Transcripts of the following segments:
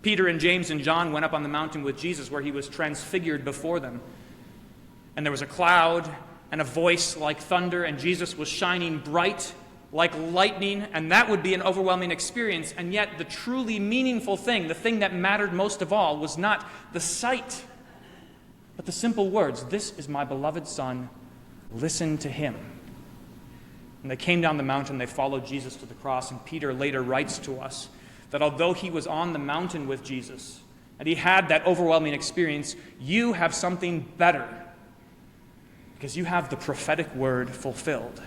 Peter and James and John went up on the mountain with Jesus where he was transfigured before them. And there was a cloud and a voice like thunder, and Jesus was shining bright like lightning, and that would be an overwhelming experience. And yet the truly meaningful thing, the thing that mattered most of all, was not the sight, but the simple words, "This is my beloved Son, listen to him." And they came down the mountain, they followed Jesus to the cross, and Peter later writes to us that although he was on the mountain with Jesus, and he had that overwhelming experience, you have something better, because you have the prophetic word fulfilled.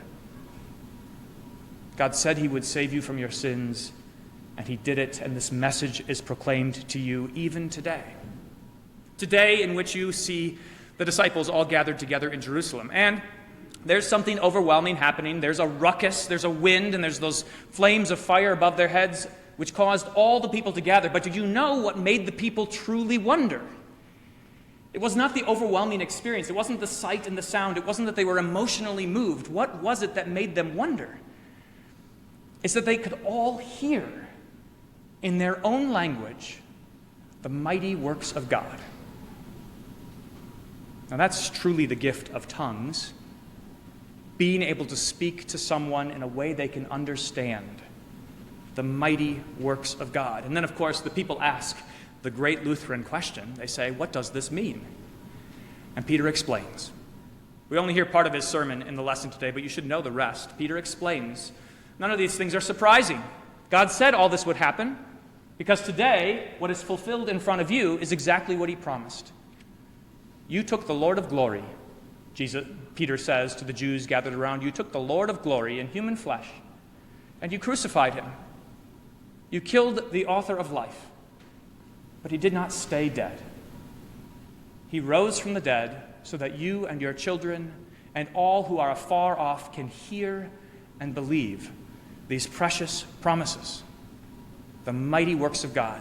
God said he would save you from your sins, and he did it, and this message is proclaimed to you even today. Today, in which you see the disciples all gathered together in Jerusalem. And there's something overwhelming happening. There's a ruckus, there's a wind, and there's those flames of fire above their heads, which caused all the people to gather. But did you know what made the people truly wonder? It was not the overwhelming experience. It wasn't the sight and the sound. It wasn't that they were emotionally moved. What was it that made them wonder? It's that they could all hear in their own language the mighty works of God. Now that's truly the gift of tongues, being able to speak to someone in a way they can understand the mighty works of God. And then, of course, the people ask the great Lutheran question. They say, what does this mean? And Peter explains. We only hear part of his sermon in the lesson today, but you should know the rest. Peter explains, none of these things are surprising. God said all this would happen, because today, what is fulfilled in front of you is exactly what he promised. You took the Lord of glory, Peter says to the Jews gathered around, you took the Lord of glory in human flesh, and you crucified him. You killed the author of life, but he did not stay dead. He rose from the dead so that you and your children and all who are afar off can hear and believe these precious promises, the mighty works of God.